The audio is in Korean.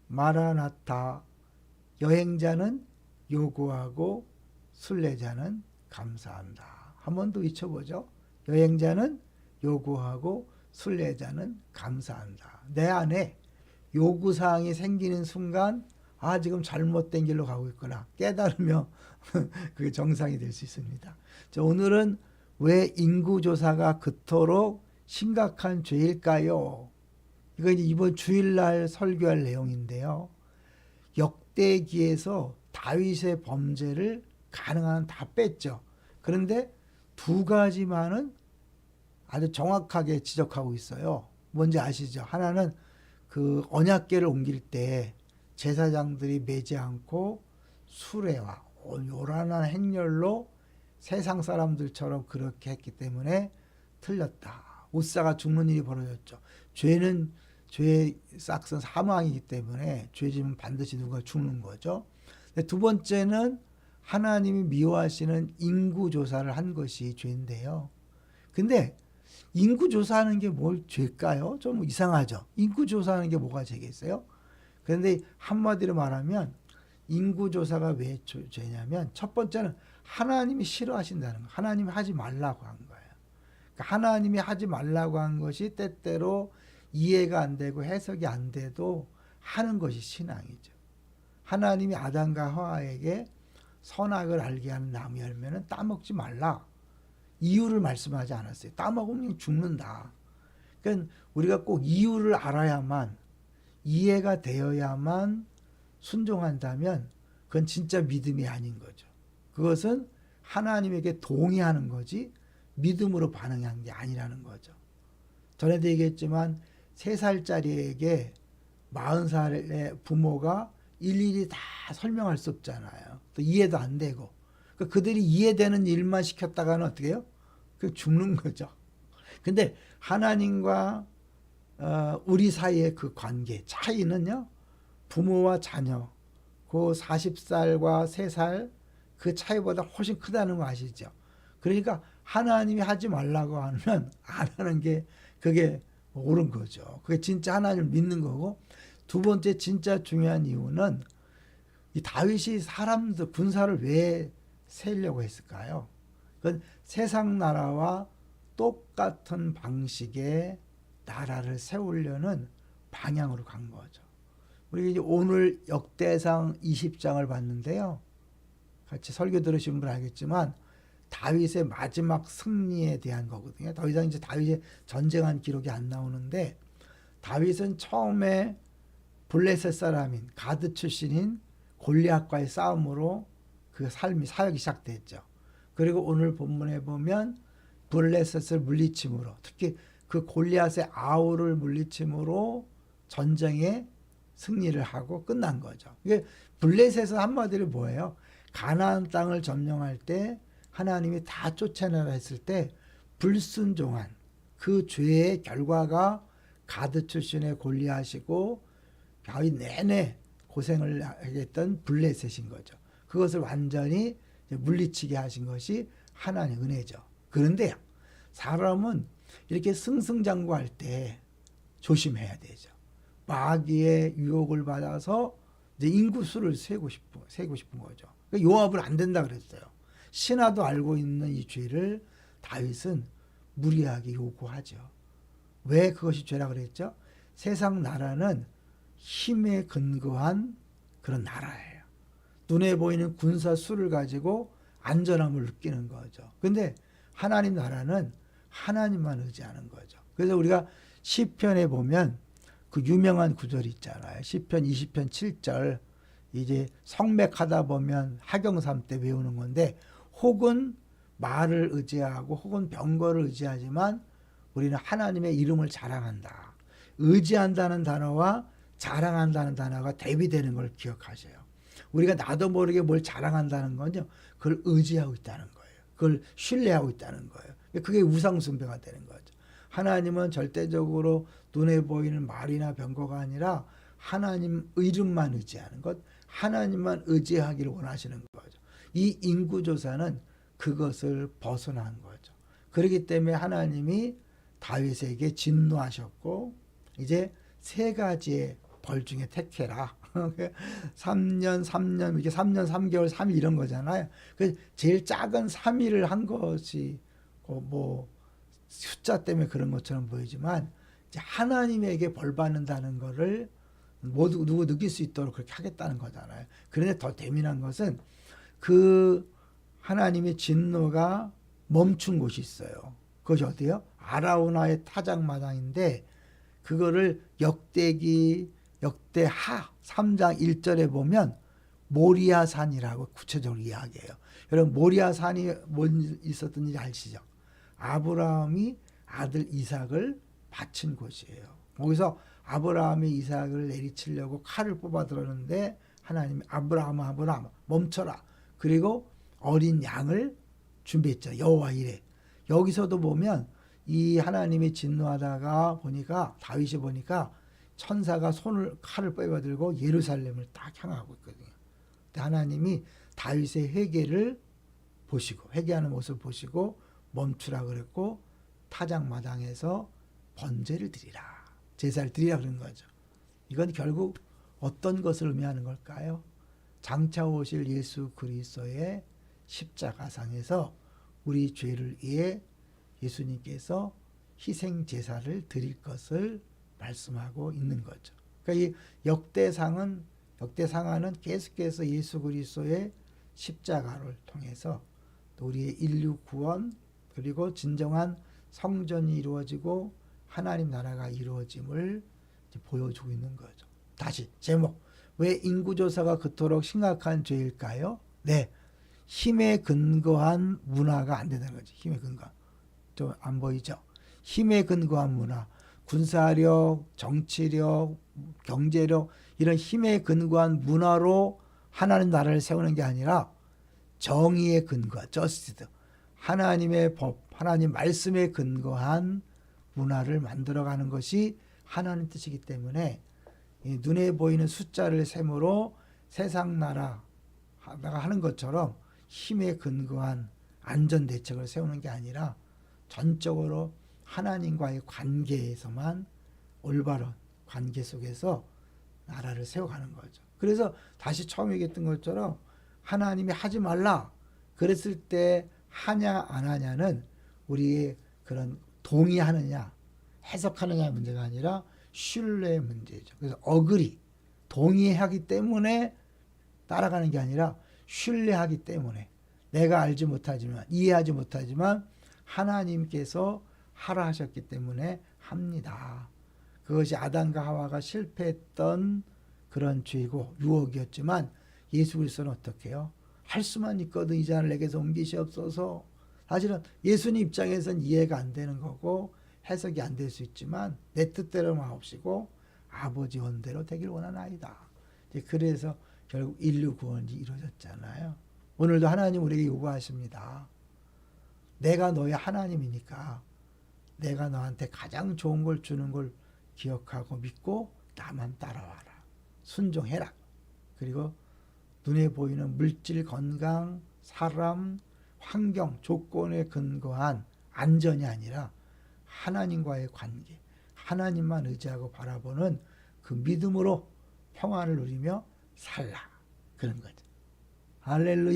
마라나타. 여행자는 요구하고 순례자는 감사한다. 한 번 더 외쳐보죠. 여행자는 요구하고 순례자는 감사한다. 내 안에 요구사항이 생기는 순간 아 지금 잘못된 길로 가고 있구나 깨달으며 그게 정상이 될 수 있습니다. 자, 오늘은 왜 인구조사가 그토록 심각한 죄일까요? 이거 이제 이번 주일날 설교할 내용인데요. 역대기에서 다윗의 범죄를 가능한 다 뺐죠. 그런데 두 가지만은 아주 정확하게 지적하고 있어요. 뭔지 아시죠? 하나는 그 언약궤를 옮길 때 제사장들이 매지 않고 수레와 요란한 행렬로 세상 사람들처럼 그렇게 했기 때문에 틀렸다. 웃사가 죽는 일이 벌어졌죠. 죄의 싹은 사망이기 때문에 죄 지면 반드시 누가 죽는 거죠. 두 번째는 하나님이 미워하시는 인구조사를 한 것이 죄인데요. 근데 인구조사하는 게 뭘 죄일까요? 좀 이상하죠. 인구조사하는 게 뭐가 죄겠어요? 그런데 한마디로 말하면 인구조사가 왜 죄냐면 첫 번째는 하나님이 싫어하신다는 거예요. 하나님이 하지 말라고 한 거예요. 그러니까 하나님이 하지 말라고 한 것이 때때로 이해가 안 되고 해석이 안 돼도 하는 것이 신앙이죠. 하나님이 아담과 하와에게 선악을 알게 하는 나무 열매는 따먹지 말라. 이유를 말씀하지 않았어요. 따먹으면 죽는다. 그러니까 우리가 꼭 이유를 알아야만 이해가 되어야만 순종한다면 그건 진짜 믿음이 아닌 거죠. 그것은 하나님에게 동의하는 거지 믿음으로 반응한 게 아니라는 거죠. 전에도 얘기했지만 3살짜리에게 40살의 부모가 일일이 다 설명할 수 없잖아요. 또 이해도 안 되고. 그러니까 그들이 이해되는 일만 시켰다가는 어떻게 해요? 그 죽는 거죠. 근데 하나님과 우리 사이의 그 관계 차이는요. 부모와 자녀 그 40살과 3살 그 차이보다 훨씬 크다는 거 아시죠? 그러니까 하나님이 하지 말라고 하면 안 하는 게 그게 옳은 거죠. 그게 진짜 하나님을 믿는 거고 두 번째 진짜 중요한 이유는 이 다윗이 사람들 군사를 왜 세우려고 했을까요? 그건 세상 나라와 똑같은 방식의 나라를 세우려는 방향으로 간 거죠. 우리 이제 오늘 역대상 20장을 봤는데요. 같이 설교 들으신 분 알겠지만 다윗의 마지막 승리에 대한 거거든요. 더 이상 이제 다윗의 전쟁한 기록이 안 나오는데 다윗은 처음에 블레셋 사람인 가드 출신인 골리앗과의 싸움으로 그 삶이 사역이 시작됐죠. 그리고 오늘 본문에 보면 블레셋을 물리침으로 특히 그 골리앗의 아우를 물리침으로 전쟁에 승리를 하고 끝난 거죠. 이게 블레셋은 한마디로 뭐예요? 가나안 땅을 점령할 때 하나님이 다 쫓아내라 했을 때 불순종한 그 죄의 결과가 가드 출신의 골리앗이고 바위 내내 고생을 하겠던 블레셋인 거죠. 그것을 완전히 물리치게 하신 것이 하나님의 은혜죠. 그런데 사람은 이렇게 승승장구할 때 조심해야 되죠. 마귀의 유혹을 받아서 이제 인구수를 세고 싶은 거죠. 그러니까 요압을 안 된다 그랬어요. 신하도 알고 있는 이 죄를 다윗은 무리하게 요구하죠. 왜 그것이 죄라 그랬죠? 세상 나라는 힘에 근거한 그런 나라예요. 눈에 보이는 군사 수를 가지고 안전함을 느끼는 거죠. 근데 하나님 나라는 하나님만 의지하는 거죠. 그래서 우리가 시편에 보면 그 유명한 구절이 있잖아요. 시편 20편 7절 이제 성맥하다 보면 하경삼 때 외우는 건데 혹은 말을 의지하고 혹은 병거를 의지하지만 우리는 하나님의 이름을 자랑한다. 의지한다는 단어와 자랑한다는 단어가 대비되는 걸 기억하세요. 우리가 나도 모르게 뭘 자랑한다는 건요. 그걸 의지하고 있다는 거예요. 그걸 신뢰하고 있다는 거예요. 그게 우상숭배가 되는 거죠. 하나님은 절대적으로 눈에 보이는 말이나 병거가 아니라 하나님 이름만 의지하는 것, 하나님만 의지하기를 원하시는 거죠. 이 인구조사는 그것을 벗어난 거죠. 그렇기 때문에 하나님이 다윗에게 진노하셨고 이제 3가지의 벌 중에 택해라. 3년, 3년, 이렇게 3년, 3개월, 3일 이런 거잖아요. 그 제일 작은 3일을 한 것이 뭐 숫자 때문에 그런 것처럼 보이지만 이제 하나님에게 벌 받는다는 거를 모두 누구 느낄 수 있도록 그렇게 하겠다는 거잖아요. 그런데 더 재미난 것은 그 하나님의 진노가 멈춘 곳이 있어요. 그것이 어디요? 아라우나의 타작마당인데 그거를 역대하 3장 1절에 보면 모리아산이라고 구체적으로 이야기해요. 여러분 모리아산이 뭔 있었던 지 아시죠? 아브라함이 아들 이삭을 바친 곳이에요. 거기서 아브라함이 이삭을 내리치려고 칼을 뽑아 들었는데 하나님이 아브라함 멈춰라. 그리고 어린 양을 준비했죠. 여호와 이레. 여기서도 보면 이 하나님이 진노하다가 보니까 다윗이 보니까 천사가 칼을 빼어 들고 예루살렘을 딱 향하고 있거든요. 근데 하나님이 다윗의 회개를 보시고 회개하는 모습을 보시고 멈추라 그랬고 타작마당에서 번제를 드리라. 제사를 드리라 그런 거죠. 이건 결국 어떤 것을 의미하는 걸까요? 장차 오실 예수 그리스도의 십자가상에서 우리 죄를 위해 예수님께서 희생 제사를 드릴 것을 말씀하고 있는 거죠. 그러니까 이 역대상하는 계속해서 예수 그리스도의 십자가를 통해서 또 우리의 인류 구원 그리고 진정한 성전이 이루어지고 하나님 나라가 이루어짐을 보여주고 있는 거죠. 다시 제목, 왜 인구조사가 그토록 심각한 죄일까요? 네, 힘에 근거한 문화가 안 된다는 거죠. 힘에 근거한. 좀 안 보이죠? 힘에 근거한 문화, 군사력, 정치력, 경제력 이런 힘에 근거한 문화로 하나님 나라를 세우는 게 아니라 정의에 근거한 저스티스, 하나님의 법, 하나님 말씀에 근거한 문화를 만들어가는 것이 하나님 뜻이기 때문에 눈에 보이는 숫자를 셈으로 세상 나라가 하는 것처럼 힘에 근거한 안전대책을 세우는 게 아니라 전적으로 하나님과의 관계에서만 올바른 관계 속에서 나라를 세워가는 거죠. 그래서 다시 처음 얘기했던 것처럼 하나님이 하지 말라 그랬을 때 하냐 안 하냐는 우리의 그런 동의하느냐 해석하느냐 문제가 아니라 신뢰의 문제죠. 그래서 동의하기 때문에 따라가는 게 아니라 신뢰하기 때문에 내가 알지 못하지만 이해하지 못하지만 하나님께서 하라 하셨기 때문에 합니다. 그것이 아담과 하와가 실패했던 그런 죄고 유혹이었지만 예수 그리스도는 어떻게 해요? 할 수만 있거든 이 잔을 내게서 옮기시옵소서. 사실은 예수님 입장에서는 이해가 안 되는 거고 해석이 안 될 수 있지만 내 뜻대로 마옵시고 아버지 원대로 되길 원하나이다. 그래서 결국 인류 구원이 이루어졌잖아요. 오늘도 하나님 우리에게 요구하십니다. 내가 너의 하나님이니까 내가 너한테 가장 좋은 걸 주는 걸 기억하고 믿고 나만 따라와라. 순종해라. 그리고 눈에 보이는 물질, 건강, 사람, 환경, 조건에 근거한 안전이 아니라 하나님과의 관계, 하나님만 의지하고 바라보는 그 믿음으로 평안을 누리며 살라. 그런 거죠. 할렐루야.